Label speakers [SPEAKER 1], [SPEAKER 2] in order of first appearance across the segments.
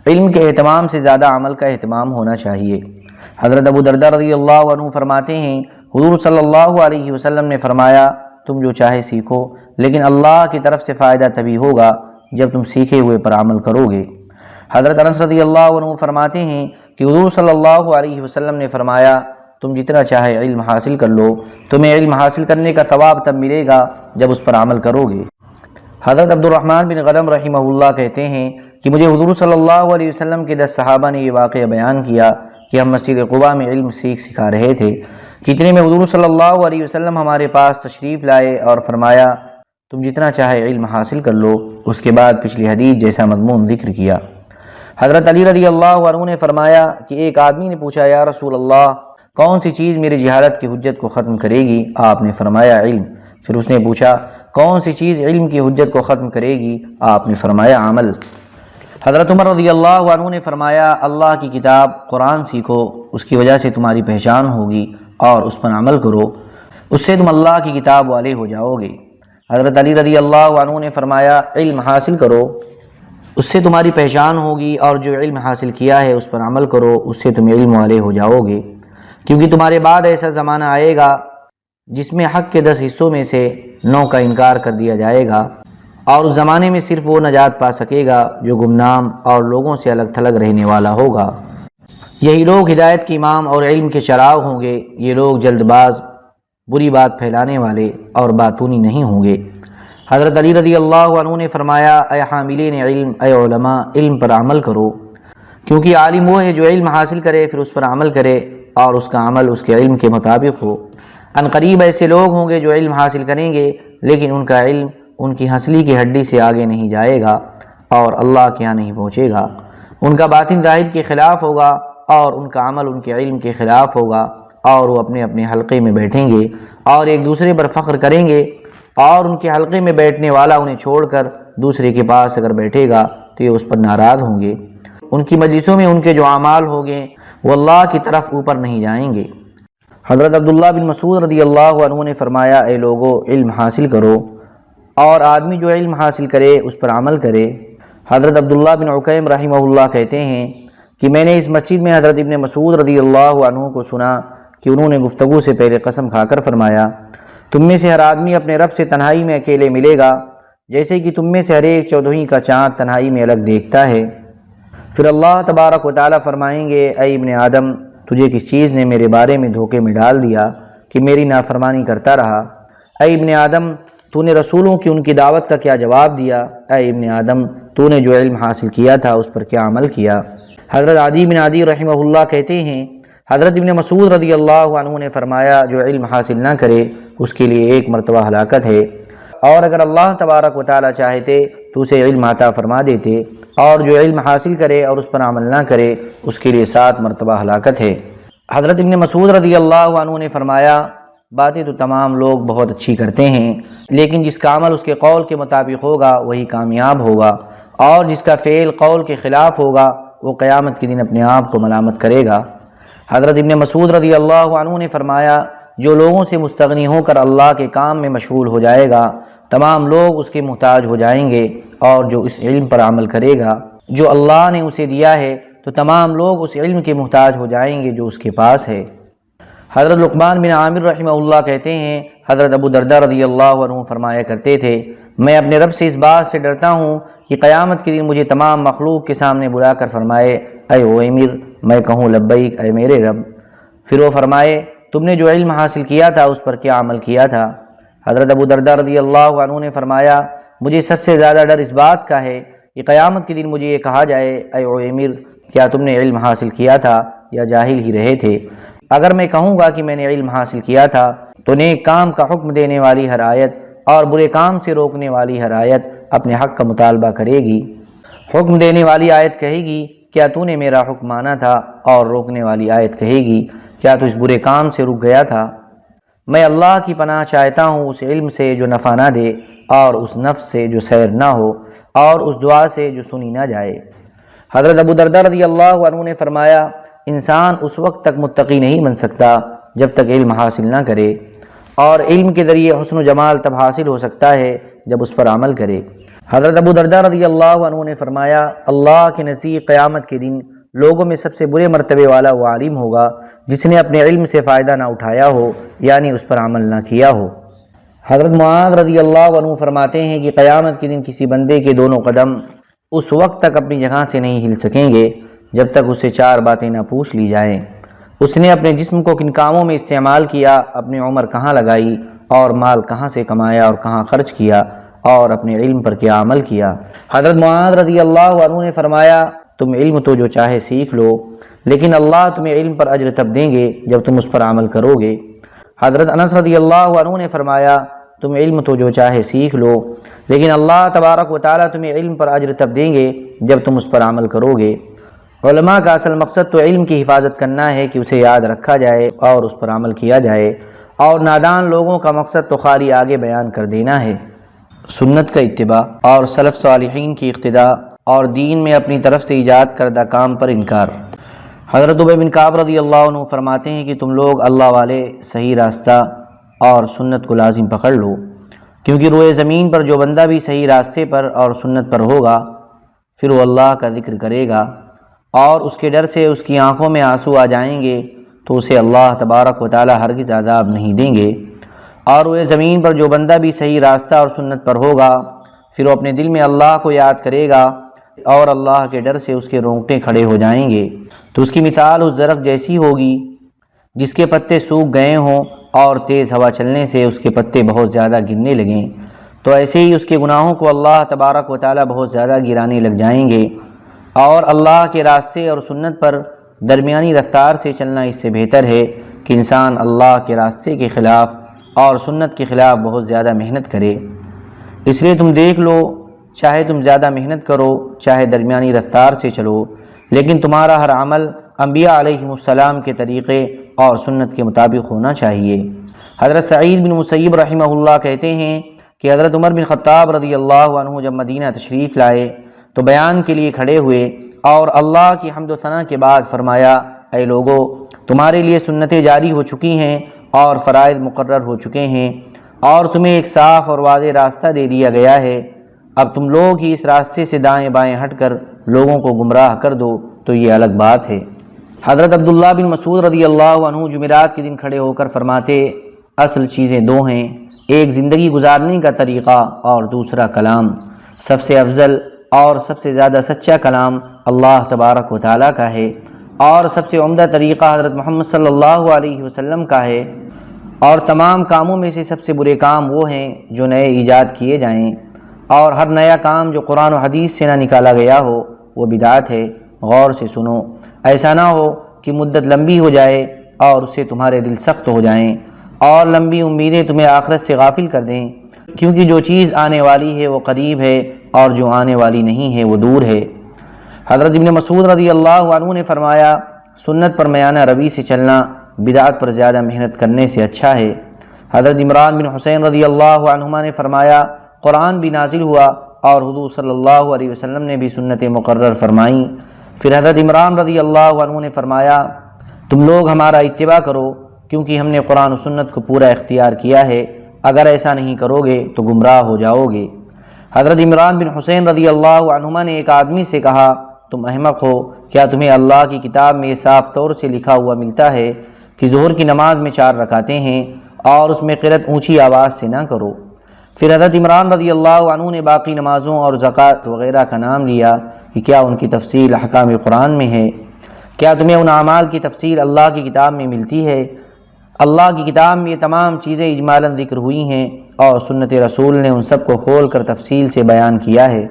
[SPEAKER 1] علم کے اہتمام سے زیادہ عمل کا اہتمام ہونا چاہیے۔ حضرت ابو درداء رضی اللہ عنہ فرماتے ہیں، حضور صلی اللہ علیہ وسلم نے فرمایا، تم جو چاہے سیکھو، لیکن اللہ کی طرف سے فائدہ تبھی ہوگا جب تم سیکھے ہوئے پر عمل کرو گے۔ حضرت انس رضی اللہ عنہ فرماتے ہیں کہ حضور صلی اللہ علیہ وسلم نے فرمایا، تم جتنا چاہے علم حاصل کر لو، تمہیں علم حاصل کرنے کا ثواب تب ملے گا جب اس پر عمل کرو گے۔ حضرت عبد الرحمن بن غنم رحمہ اللہ کہتے ہیں کہ مجھے حضور صلی اللہ علیہ وسلم کے 10 صحابہ نے یہ واقعہ بیان کیا کہ ہم مسجد قباء میں علم سکھا رہے تھے کہ اتنے میں حضور صلی اللہ علیہ وسلم ہمارے پاس تشریف لائے اور فرمایا، تم جتنا چاہے علم حاصل کر لو۔ اس کے بعد پچھلی حدیث جیسا مضمون ذکر کیا۔ حضرت علی رضی اللہ عنہ نے فرمایا کہ ایک آدمی نے پوچھا، یا رسول اللہ، کون سی چیز میری جہالت کی حجت کو ختم کرے گی؟ آپ نے فرمایا علم۔ پھر اس نے پوچھا، کون سی چیز علم کی حجت کو ختم کرے گی؟ آپ نے فرمایا عمل۔ حضرت عمر رضی اللہ عنہ نے فرمایا، اللہ کی کتاب قرآن سیکھو، اس کی وجہ سے تمہاری پہچان ہوگی اور اس پر عمل کرو، اس سے تم اللہ کی کتاب والے ہو جاؤ گے۔ حضرت علی رضی اللہ عنہ نے فرمایا، علم حاصل کرو، اس سے تمہاری پہچان ہوگی، اور جو علم حاصل کیا ہے اس پر عمل کرو، اس سے تم علم والے ہو جاؤ گے، کیونکہ تمہارے بعد ایسا زمانہ آئے گا جس میں حق کے 10 حصوں میں سے 9 کا انکار کر دیا جائے گا، اور اس زمانے میں صرف وہ نجات پا سکے گا جو گمنام اور لوگوں سے الگ تھلگ رہنے والا ہوگا۔ یہی لوگ ہدایت کے امام اور علم کے چراغ ہوں گے۔ یہ لوگ جلد باز، بری بات پھیلانے والے اور باتونی نہیں ہوں گے۔ حضرت علی رضی اللہ عنہ نے فرمایا، اے حاملین علم، اے علماء، علم پر عمل کرو، کیونکہ عالم وہ ہے جو علم حاصل کرے پھر اس پر عمل کرے اور اس کا عمل اس کے علم کے مطابق ہو۔ ان قریب ایسے لوگ ہوں گے جو علم حاصل کریں گے لیکن ان کا علم ان کی ہنسلی کی ہڈی سے آگے نہیں جائے گا اور اللہ کے ہاں نہیں پہنچے گا۔ ان کا باطن ظاہر کے خلاف ہوگا اور ان کا عمل ان کے علم کے خلاف ہوگا، اور وہ اپنے اپنے حلقے میں بیٹھیں گے اور ایک دوسرے پر فخر کریں گے، اور ان کے حلقے میں بیٹھنے والا انہیں چھوڑ کر دوسرے کے پاس اگر بیٹھے گا تو یہ اس پر ناراض ہوں گے۔ ان کی مجلسوں میں ان کے جو اعمال ہوں گے وہ اللہ کی طرف اوپر نہیں جائیں گے۔ حضرت عبداللہ بن مسعود رضی اللہ عنہ نے فرمایا، اے لوگو، علم حاصل کرو، اور آدمی جو علم حاصل کرے اس پر عمل کرے۔ حضرت عبداللہ بن عکیم رحمہ اللہ کہتے ہیں کہ میں نے اس مسجد میں حضرت ابن مسعود رضی اللہ عنہ کو سنا کہ انہوں نے گفتگو سے پہلے قسم کھا کر فرمایا، تم میں سے ہر آدمی اپنے رب سے تنہائی میں اکیلے ملے گا، جیسے کہ تم میں سے ہر ایک 14ویں کا چاند تنہائی میں الگ دیکھتا ہے۔ پھر اللہ تبارک و تعالیٰ فرمائیں گے، اے ابن آدم، تجھے کس چیز نے میرے بارے میں دھوکے میں ڈال دیا کہ میری نافرمانی کرتا رہا؟ اے ابن آدم، تو نے رسولوں کی ان کی دعوت کا کیا جواب دیا؟ اے ابن آدم، تو نے جو علم حاصل کیا تھا اس پر کیا عمل کیا؟ حضرت عدی بن عدی رحمہ اللہ کہتے ہیں، حضرت ابن مسعود رضی اللہ عنہ نے فرمایا، جو علم حاصل نہ کرے اس کے لیے 1 مرتبہ ہلاکت ہے، اور اگر اللہ تبارک و تعالیٰ چاہتے تو اسے علم عطا فرما دیتے، اور جو علم حاصل کرے اور اس پر عمل نہ کرے اس کے لیے 7 مرتبہ ہلاکت ہے۔ حضرت ابن مسعود رضی اللہ عنہ نے فرمایا، باتیں تو تمام لوگ بہت اچھی کرتے ہیں، لیکن جس کا عمل اس کے قول کے مطابق ہوگا وہی کامیاب ہوگا، اور جس کا فعل قول کے خلاف ہوگا وہ قیامت کے دن اپنے آپ کو ملامت کرے گا۔ حضرت ابن مسعود رضی اللہ عنہ نے فرمایا، جو لوگوں سے مستغنی ہو کر اللہ کے کام میں مشغول ہو جائے گا تمام لوگ اس کے محتاج ہو جائیں گے، اور جو اس علم پر عمل کرے گا جو اللہ نے اسے دیا ہے تو تمام لوگ اس علم کے محتاج ہو جائیں گے جو اس کے پاس ہے۔ حضرت لقمان بن عامر رحمہ اللہ کہتے ہیں، حضرت ابو درداء رضی اللہ عنہ فرمایا کرتے تھے، میں اپنے رب سے اس بات سے ڈرتا ہوں کہ قیامت کے دن مجھے تمام مخلوق کے سامنے بلا کر فرمائے، اے اویمر، میں کہوں لبیک اے میرے رب۔ پھر وہ فرمائے، تم نے جو علم حاصل کیا تھا اس پر کیا عمل کیا تھا؟ حضرت ابو درداء رضی اللہ عنہ نے فرمایا، مجھے سب سے زیادہ ڈر اس بات کا ہے کہ قیامت کے دن مجھے یہ کہا جائے، اے اویمر، کیا تم نے علم حاصل کیا تھا یا جاہل ہی رہے تھے؟ اگر میں کہوں گا کہ میں نے علم حاصل کیا تھا تو نیک کام کا حکم دینے والی ہر آیت اور برے کام سے روکنے والی ہر آیت اپنے حق کا مطالبہ کرے گی۔ حکم دینے والی آیت کہے گی، کیا تو نے میرا حکم مانا تھا؟ اور روکنے والی آیت کہے گی، کیا تو اس برے کام سے رک گیا تھا؟ میں اللہ کی پناہ چاہتا ہوں اس علم سے جو نفع نہ دے، اور اس نفس سے جو سیر نہ ہو، اور اس دعا سے جو سنی نہ جائے۔ حضرت ابو درداء رضی اللہ عنہ نے فرمایا، انسان اس وقت تک متقی نہیں بن سکتا جب تک علم حاصل نہ کرے، اور علم کے ذریعے حسن و جمال تب حاصل ہو سکتا ہے جب اس پر عمل کرے۔ حضرت ابو درداء رضی اللہ عنہ نے فرمایا، اللہ کے نزدیک قیامت کے دن لوگوں میں سب سے برے مرتبے والا وہ عالم ہوگا جس نے اپنے علم سے فائدہ نہ اٹھایا ہو، یعنی اس پر عمل نہ کیا ہو۔ حضرت معاذ رضی اللہ عنہ فرماتے ہیں کہ قیامت کے دن کسی بندے کے دونوں قدم اس وقت تک اپنی جگہ سے نہیں ہل سکیں گے جب تک اس سے 4 باتیں نہ پوچھ لی جائیں۔ اس نے اپنے جسم کو کن کاموں میں استعمال کیا، اپنی عمر کہاں لگائی، اور مال کہاں سے کمایا اور کہاں خرچ کیا، اور اپنے علم پر کیا عمل کیا۔ حضرت معاذ رضی اللہ عنہ نے فرمایا، تم علم تو جو چاہے سیکھ لو، لیکن اللہ تمہیں علم پر اجر تب دیں گے جب تم اس پر عمل کرو گے۔ حضرت انس رضی اللہ عنہ نے فرمایا، تم علم تو جو چاہے سیکھ لو، لیکن اللہ تبارک و تعالیٰ تمہیں علم پر اجر تب دیں گے جب تم اس پر عمل کرو گے۔ علماء کا اصل مقصد تو علم کی حفاظت کرنا ہے کہ اسے یاد رکھا جائے اور اس پر عمل کیا جائے، اور نادان لوگوں کا مقصد تو خالی آگے بیان کر دینا ہے۔ سنت کا اتباع اور سلف صالحین کی اقتداء اور دین میں اپنی طرف سے ایجاد کردہ کام پر انکار۔ حضرت ابی بن کعب رضی اللہ عنہ فرماتے ہیں کہ تم لوگ اللہ والے صحیح راستہ اور سنت کو لازم پکڑ لو، کیونکہ روئے زمین پر جو بندہ بھی صحیح راستے پر اور سنت پر ہوگا پھر وہ اللہ کا ذکر کرے گا اور اس کے ڈر سے اس کی آنکھوں میں آنسو آ جائیں گے تو اسے اللہ تبارک و تعالی ہرگز عذاب نہیں دیں گے۔ اور روئے زمین پر جو بندہ بھی صحیح راستہ اور سنت پر ہوگا پھر وہ اپنے دل میں اللہ کو یاد کرے گا اور اللہ کے ڈر سے اس کے رونگٹے کھڑے ہو جائیں گے، تو اس کی مثال اس درخت جیسی ہوگی جس کے پتے سوکھ گئے ہوں اور تیز ہوا چلنے سے اس کے پتے بہت زیادہ گرنے لگیں، تو ایسے ہی اس کے گناہوں کو اللہ تبارک و تعالی بہت زیادہ گرانے لگ جائیں گے۔ اور اللہ کے راستے اور سنت پر درمیانی رفتار سے چلنا اس سے بہتر ہے کہ انسان اللہ کے راستے کے خلاف اور سنت کے خلاف بہت زیادہ محنت کرے۔ اس لیے تم دیکھ لو، چاہے تم زیادہ محنت کرو، چاہے درمیانی رفتار سے چلو، لیکن تمہارا ہر عمل انبیاء علیہم السلام کے طریقے اور سنت کے مطابق ہونا چاہیے۔ حضرت سعید بن مسیب رحمہ اللہ کہتے ہیں کہ حضرت عمر بن خطاب رضی اللہ عنہ جب مدینہ تشریف لائے تو بیان کے لیے کھڑے ہوئے اور اللہ کی حمد و ثنا کے بعد فرمایا، اے لوگو، تمہارے لیے سنتیں جاری ہو چکی ہیں اور فرائض مقرر ہو چکے ہیں، اور تمہیں ایک صاف اور واضح راستہ دے دیا گیا ہے۔ اب تم لوگ ہی اس راستے سے دائیں بائیں ہٹ کر لوگوں کو گمراہ کر دو تو یہ الگ بات ہے۔ حضرت عبداللہ بن مسعود رضی اللہ عنہ جمعرات کے دن کھڑے ہو کر فرماتے، اصل چیزیں 2 ہیں، ایک زندگی گزارنے کا طریقہ اور دوسرا کلام۔ سب سے افضل اور سب سے زیادہ سچا کلام اللہ تبارک و تعالیٰ کا ہے، اور سب سے عمدہ طریقہ حضرت محمد صلی اللہ علیہ وسلم کا ہے، اور تمام کاموں میں سے سب سے برے کام وہ ہیں جو نئے ایجاد کیے جائیں، اور ہر نیا کام جو قرآن و حدیث سے نہ نکالا گیا ہو وہ بدعت ہے۔ غور سے سنو، ایسا نہ ہو کہ مدت لمبی ہو جائے اور اس سے تمہارے دل سخت ہو جائیں اور لمبی امیدیں تمہیں آخرت سے غافل کر دیں، کیونکہ جو چیز آنے والی ہے وہ قریب ہے اور جو آنے والی نہیں ہے وہ دور ہے۔ حضرت ابن مسعود رضی اللہ عنہ نے فرمایا، سنت پر میانہ روی سے چلنا بدعت پر زیادہ محنت کرنے سے اچھا ہے۔ حضرت عمران بن حسین رضی اللہ عنہما نے فرمایا، قرآن بھی نازل ہوا اور حضور صلی اللہ علیہ وسلم نے بھی سنتیں مقرر فرمائیں۔ پھر حضرت عمران رضی اللہ عنہ نے فرمایا، تم لوگ ہمارا اتباع کرو کیونکہ ہم نے قرآن و سنت کو پورا اختیار کیا ہے، اگر ایسا نہیں کرو گے تو گمراہ ہو جاؤ گے۔ حضرت عمران بن حسین رضی اللہ عنہما نے ایک آدمی سے کہا، تم احمق ہو، کیا تمہیں اللہ کی کتاب میں صاف طور سے لکھا ہوا ملتا ہے کہ ظہر کی نماز میں 4 رکعتیں ہیں اور اس میں قرأت اونچی آواز سے نہ کرو؟ پھر حضرت عمران رضی اللہ عنہ نے باقی نمازوں اور زکوٰۃ وغیرہ کا نام لیا کہ کیا ان کی تفصیل احکام قرآن میں ہے؟ کیا تمہیں ان اعمال کی تفصیل اللہ کی کتاب میں ملتی ہے؟ اللہ کی کتاب میں یہ تمام چیزیں اجمالاً ذکر ہوئی ہیں اور سنت رسول نے ان سب کو کھول کر تفصیل سے بیان کیا ہے۔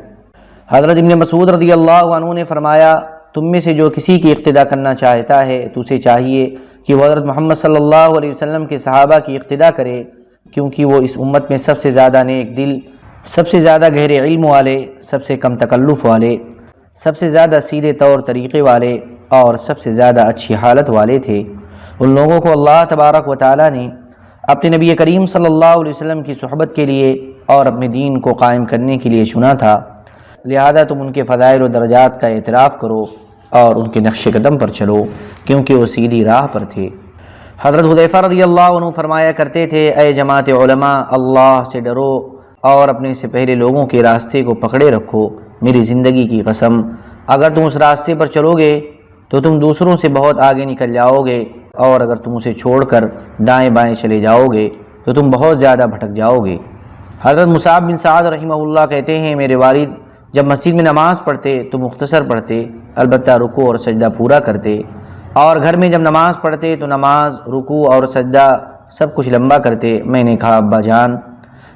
[SPEAKER 1] حضرت ابن مسعود رضی اللہ عنہ نے فرمایا، تم میں سے جو کسی کی اقتداء کرنا چاہتا ہے تو اسے چاہیے کہ وہ حضرت محمد صلی اللہ علیہ وسلم کے صحابہ کی اقتداء کرے، کیونکہ وہ اس امت میں سب سے زیادہ نیک دل، سب سے زیادہ گہرے علم والے، سب سے کم تکلف والے، سب سے زیادہ سیدھے طور طریقے والے اور سب سے زیادہ اچھی حالت والے تھے۔ ان لوگوں کو اللہ تبارک و تعالیٰ نے اپنے نبی کریم صلی اللہ علیہ وسلم کی صحبت کے لیے اور اپنے دین کو قائم کرنے کے لیے چنا تھا، لہذا تم ان کے فضائل و درجات کا اعتراف کرو اور ان کے نقش قدم پر چلو، کیونکہ وہ سیدھی راہ پر تھے۔ حضرت حذیفہ رضی اللہ عنہ فرمایا کرتے تھے، اے جماعت علماء، اللہ سے ڈرو اور اپنے سے پہلے لوگوں کے راستے کو پکڑے رکھو۔ میری زندگی کی قسم، اگر تم اس راستے پر چلو گے تو تم دوسروں سے بہت آگے نکل جاؤ گے، اور اگر تم اسے چھوڑ کر دائیں بائیں چلے جاؤ گے تو تم بہت زیادہ بھٹک جاؤ گے۔ حضرت مصعب بن سعد رحمہ اللہ کہتے ہیں، میرے والد جب مسجد میں نماز پڑھتے تو مختصر پڑھتے، البتہ رکوع اور سجدہ پورا کرتے، اور گھر میں جب نماز پڑھتے تو نماز، رکوع اور سجدہ سب کچھ لمبا کرتے۔ میں نے کہا، ابا جان،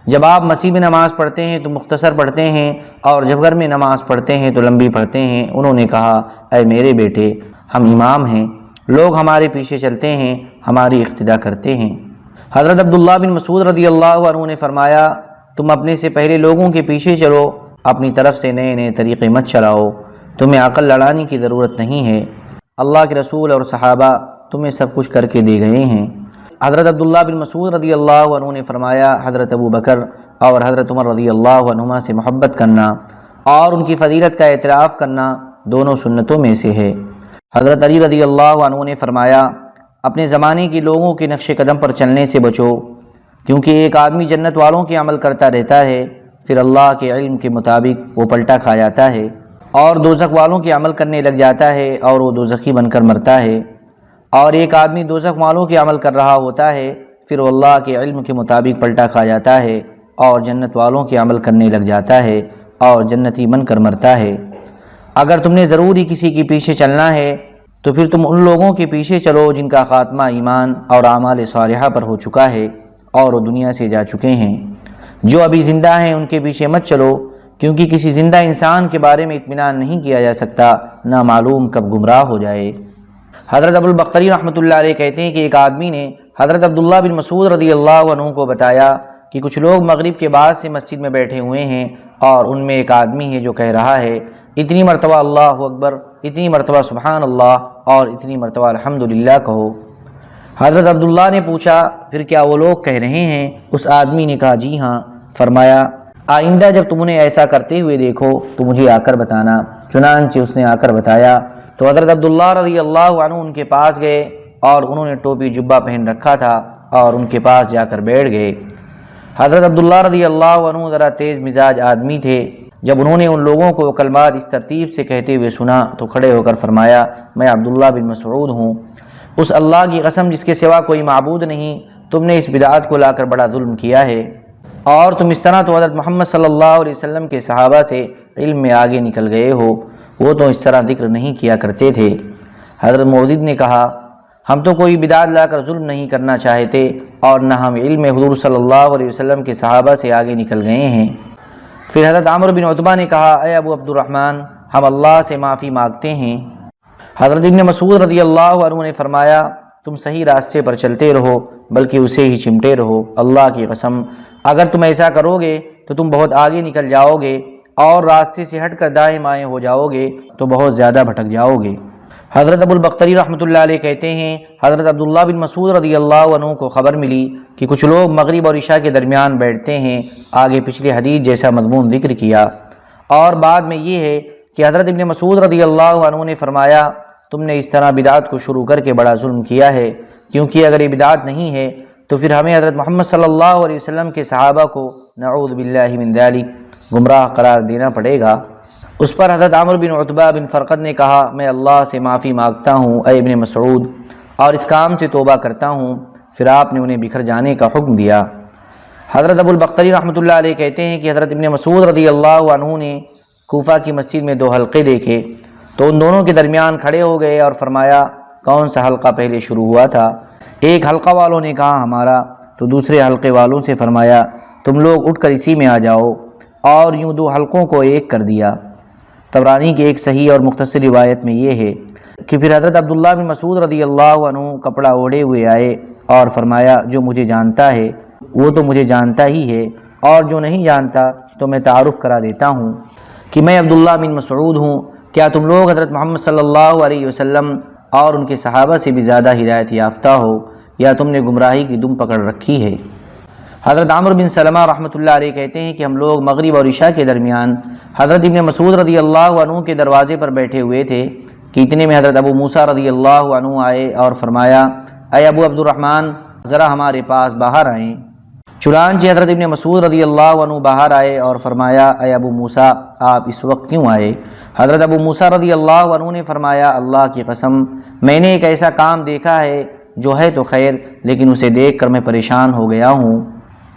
[SPEAKER 1] جب آپ مسجد میں نماز پڑھتے ہیں تو مختصر پڑھتے ہیں، اور جب گھر میں نماز پڑھتے ہیں تو لمبی پڑھتے ہیں۔ انہوں نے کہا، اے میرے بیٹے، ہم امام ہیں، لوگ ہمارے پیچھے چلتے ہیں، ہماری اقتداء کرتے ہیں۔ حضرت عبداللہ بن مسعود رضی اللہ عنہ نے فرمایا، تم اپنے سے پہلے لوگوں کے پیچھے چلو، اپنی طرف سے نئے نئے طریقے مت چلاؤ، تمہیں عقل لڑانے کی ضرورت نہیں ہے، اللہ کے رسول اور صحابہ تمہیں سب کچھ کر کے دے گئے ہیں۔ حضرت عبداللہ بن مسعود رضی اللہ عنہ نے فرمایا، حضرت ابو بکر اور حضرت عمر رضی اللہ عنہما سے محبت کرنا اور ان کی فضیلت کا اعتراف کرنا دونوں سنتوں میں سے ہے۔ حضرت علی رضی اللہ عنہ نے فرمایا، اپنے زمانے کے لوگوں کے نقش قدم پر چلنے سے بچو، کیونکہ ایک آدمی جنت والوں کے عمل کرتا رہتا ہے، پھر اللہ کے علم کے مطابق وہ پلٹا کھا جاتا ہے اور دوزخ والوں کے عمل کرنے لگ جاتا ہے اور وہ دوزخی بن کر مرتا ہے، اور ایک آدمی دوزخ والوں کے عمل کر رہا ہوتا ہے، پھر وہ اللہ کے علم کے مطابق پلٹا کھا جاتا ہے اور جنت والوں کے عمل کرنے لگ جاتا ہے اور جنتی بن کر مرتا ہے۔ اگر تم نے ضروری کسی کے پیچھے چلنا ہے تو پھر تم ان لوگوں کے پیچھے چلو جن کا خاتمہ ایمان اور اعمال صالحہ پر ہو چکا ہے اور وہ دنیا سے جا چکے ہیں۔ جو ابھی زندہ ہیں ان کے پیچھے مت چلو، کیونکہ کسی زندہ انسان کے بارے میں اطمینان نہیں کیا جا سکتا، نہ معلوم کب گمراہ ہو جائے۔ حضرت ابو البختری رحمۃ اللہ علیہ کہتے ہیں کہ ایک آدمی نے حضرت عبداللہ بن مسعود رضی اللہ عنہ کو بتایا کہ کچھ لوگ مغرب کے بعد سے مسجد میں بیٹھے ہوئے ہیں، اور ان میں ایک آدمی ہے جو کہہ رہا ہے، اتنی مرتبہ اللہ اکبر، اتنی مرتبہ سبحان اللہ اور اتنی مرتبہ الحمدللہ کہو۔ حضرت عبداللہ نے پوچھا، پھر کیا وہ لوگ کہہ رہے ہیں؟ اس آدمی نے کہا، جی ہاں۔ فرمایا، آئندہ جب تم انہیں ایسا کرتے ہوئے دیکھو تو مجھے آ کر بتانا۔ چنانچہ اس نے آ کر بتایا تو حضرت عبداللہ رضی اللہ عنہ ان کے پاس گئے، اور انہوں نے ٹوپی جبہ پہن رکھا تھا اور ان کے پاس جا کر بیٹھ گئے۔ حضرت عبداللہ رضی اللہ عنہ ذرا تیز مزاج آدمی تھے۔ جب انہوں نے ان لوگوں کو کلمات اس ترتیب سے کہتے ہوئے سنا تو کھڑے ہو کر فرمایا، میں عبداللہ بن مسعود ہوں، اس اللہ کی قسم جس کے سوا کوئی معبود نہیں، تم نے اس بدعت کو لا کر بڑا ظلم کیا ہے، اور تم اس طرح تو حضرت محمد صلی اللہ علیہ وسلم کے صحابہ سے علم میں آگے نکل گئے ہو، وہ تو اس طرح ذکر نہیں کیا کرتے تھے۔ حضرت مودود نے کہا، ہم تو کوئی بدعت لا کر ظلم نہیں کرنا چاہتے، اور نہ ہم علم حضور صلی اللہ علیہ وسلم کے صحابہ سے آگے نکل گئے ہیں۔ پھر حضرت عمرو بن عتبہ نے کہا، اے ابو عبد الرحمن، ہم اللہ سے معافی مانگتے ہیں۔ حضرت ابن مسعود رضی اللہ عنہ نے فرمایا، تم صحیح راستے پر چلتے رہو، بلکہ اسے ہی چمٹے رہو، اللہ کی قسم اگر تم ایسا کرو گے تو تم بہت آگے نکل جاؤ گے، اور راستے سے ہٹ کر دائیں بائیں ہو جاؤ گے تو بہت زیادہ بھٹک جاؤ گے۔ حضرت ابو البختری رحمۃ اللہ علیہ کہتے ہیں، حضرت عبداللہ بن مسعود رضی اللہ عنہ کو خبر ملی کہ کچھ لوگ مغرب اور عشاء کے درمیان بیٹھتے ہیں، آگے پچھلی حدیث جیسا مضمون ذکر کیا، اور بعد میں یہ ہے کہ حضرت ابن مسعود رضی اللہ عنہ نے فرمایا، تم نے اس طرح بدعت کو شروع کر کے بڑا ظلم کیا ہے، کیونکہ اگر یہ بدعت نہیں ہے تو پھر ہمیں حضرت محمد صلی اللہ علیہ وسلم کے صحابہ کو نعوذ باللہ من ذلک گمراہ قرار دینا پڑے گا۔ اس پر حضرت عمرو بن عتبہ بن فرقد نے کہا، میں اللہ سے معافی مانگتا ہوں اے ابن مسعود، اور اس کام سے توبہ کرتا ہوں۔ پھر آپ نے انہیں بکھر جانے کا حکم دیا۔ حضرت ابو البختری رحمۃ اللہ علیہ کہتے ہیں کہ حضرت ابن مسعود رضی اللہ عنہ نے کوفہ کی مسجد میں 2 حلقے دیکھے تو ان دونوں کے درمیان کھڑے ہو گئے اور فرمایا، کون سا حلقہ پہلے شروع ہوا تھا؟ ایک حلقہ والوں نے کہا، ہمارا۔ تو دوسرے حلقے والوں سے فرمایا، تم لوگ اٹھ کر اسی میں آ جاؤ، اور یوں 2 حلقوں کو ایک کر دیا۔ طبرانی کی ایک صحیح اور مختصر روایت میں یہ ہے کہ پھر حضرت عبداللہ بن مسعود رضی اللہ عنہ کپڑا اوڑھے ہوئے آئے اور فرمایا، جو مجھے جانتا ہے وہ تو مجھے جانتا ہی ہے، اور جو نہیں جانتا تو میں تعارف کرا دیتا ہوں کہ میں عبداللہ بن مسعود ہوں۔ کیا تم لوگ حضرت محمد صلی اللہ علیہ وسلم اور ان کے صحابہ سے بھی زیادہ ہدایت یافتہ ہو، یا تم نے گمراہی کی دم پکڑ رکھی ہے؟ حضرت عمرو بن سلمہ رحمۃ اللہ علیہ کہتے ہیں کہ ہم لوگ مغرب اور عشاء کے درمیان حضرت ابن مسعود رضی اللہ عنہ کے دروازے پر بیٹھے ہوئے تھے کہ اتنے میں حضرت ابو موسیٰ رضی اللہ عنہ آئے اور فرمایا، اے ابو عبد الرحمن ذرا ہمارے پاس باہر آئیں۔ چنانچہ حضرت ابن مسعود رضی اللہ عنہ باہر آئے اور فرمایا اے ابو موسیٰ آپ اس وقت کیوں آئے؟ حضرت ابو موسیٰ رضی اللہ عنہ نے فرمایا اللہ کی قسم میں نے ایک ایسا کام دیکھا ہے جو ہے تو خیر لیکن اسے دیکھ کر میں پریشان ہو گیا ہوں،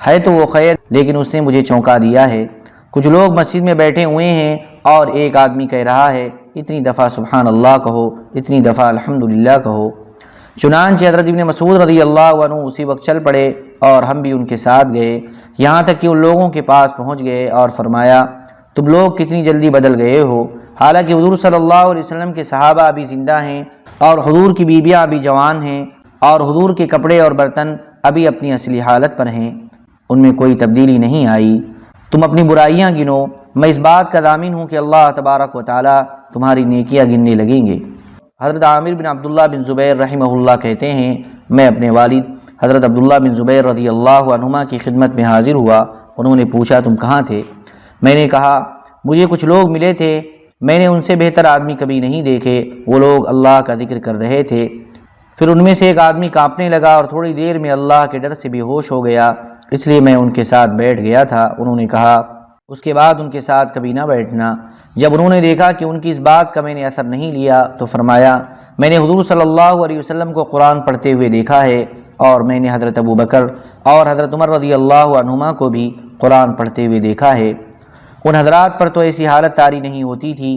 [SPEAKER 1] ہے تو وہ خیر لیکن اس نے مجھے چونکا دیا ہے۔ کچھ لوگ مسجد میں بیٹھے ہوئے ہیں اور ایک آدمی کہہ رہا ہے اتنی دفعہ سبحان اللہ کہو، اتنی دفعہ الحمدللہ کہو۔ چنانچہ حضرت ابن مسعود رضی اللہ عنہ اسی وقت چل پڑے اور ہم بھی ان کے ساتھ گئے، یہاں تک کہ ان لوگوں کے پاس پہنچ گئے اور فرمایا تم لوگ کتنی جلدی بدل گئے ہو، حالانکہ حضور صلی اللہ علیہ وسلم کے صحابہ ابھی زندہ ہیں اور حضور کی بیویاں ابھی جوان ہیں اور حضور کے کپڑے اور برتن ابھی اپنی اصلی حالت پر ہیں، ان میں کوئی تبدیلی نہیں آئی۔ تم اپنی برائیاں گنو، میں اس بات کا ضامن ہوں کہ اللہ تبارک و تعالی تمہاری نیکیاں گننے لگیں گے۔ حضرت عامر بن عبداللہ بن زبیر رحمہ اللہ کہتے ہیں میں اپنے والد حضرت عبداللہ بن زبیر رضی اللہ عنہما کی خدمت میں حاضر ہوا، انہوں نے پوچھا تم کہاں تھے؟ میں نے کہا مجھے کچھ لوگ ملے تھے، میں نے ان سے بہتر آدمی کبھی نہیں دیکھے، وہ لوگ اللہ کا ذکر کر رہے تھے۔ پھر ان میں سے ایک آدمی کانپنے لگا اور تھوڑی دیر میں اللہ کے ڈر سے بے ہوش ہو گیا، اس لیے میں ان کے ساتھ بیٹھ گیا تھا۔ انہوں نے کہا اس کے بعد ان کے ساتھ کبھی نہ بیٹھنا۔ جب انہوں نے دیکھا کہ ان کی اس بات کا میں نے اثر نہیں لیا تو فرمایا میں نے حضور صلی اللہ علیہ وسلم کو قرآن پڑھتے ہوئے دیکھا ہے اور میں نے حضرت ابو بکر اور حضرت عمر رضی اللہ عنہما کو بھی قرآن پڑھتے ہوئے دیکھا ہے، ان حضرات پر تو ایسی حالت طاری نہیں ہوتی تھی،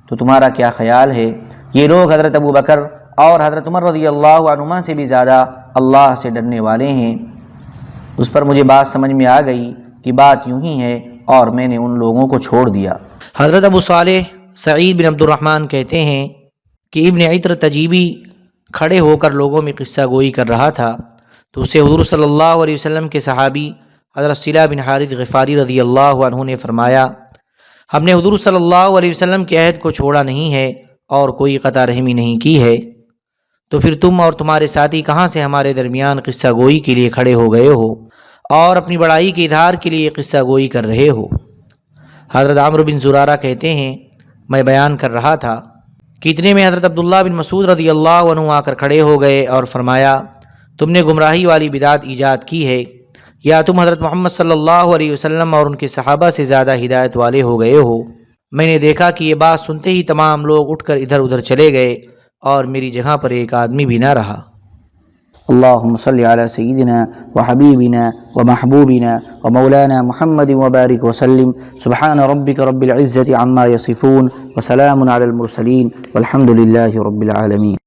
[SPEAKER 1] تو تمہارا کیا خیال ہے؟ یہ لوگ حضرت ابو بکر اور حضرت عمر رضی اللہ عنہما سے بھی زیادہ اللہ سے ڈرنے والے ہیں۔ اس پر مجھے بات سمجھ میں آ گئی کہ بات یوں ہی ہے اور میں نے ان لوگوں کو چھوڑ دیا۔ حضرت ابو صالح سعید بن عبد الرحمن کہتے ہیں کہ ابن عطر تجیبی کھڑے ہو کر لوگوں میں قصہ گوئی کر رہا تھا تو اسے حضور صلی اللہ علیہ وسلم کے صحابی حضرت صلہ بن حارث غفاری رضی اللہ عنہ نے فرمایا ہم نے حضور صلی اللہ علیہ وسلم کے عہد کو چھوڑا نہیں ہے اور کوئی قطع رحمی نہیں کی ہے، تو پھر تم اور تمہارے ساتھی کہاں سے ہمارے درمیان قصہ گوئی کے لیے کھڑے ہو گئے ہو اور اپنی بڑائی کے اظہار کے لیے قصہ گوئی کر رہے ہو؟ حضرت عمرو بن زرارہ کہتے ہیں میں بیان کر رہا تھا کہ اتنے میں حضرت عبداللہ بن مسعود رضی اللہ عنہ آ کر کھڑے ہو گئے اور فرمایا تم نے گمراہی والی بدعت ایجاد کی ہے، یا تم حضرت محمد صلی اللہ علیہ وسلم اور ان کے صحابہ سے زیادہ ہدایت والے ہو گئے ہو۔ میں نے دیکھا کہ یہ بات سنتے ہی تمام لوگ اٹھ کر ادھر ادھر چلے گئے اور میری جگہ پر ایک آدمی بھی نہ رہا۔
[SPEAKER 2] اللهم صل على سيدنا وحبيبنا ومحبوبنا ومولانا محمد وبارك وسلم سبحان ربك رب العزة عما يصفون وسلام على المرسلين والحمد لله رب العالمين۔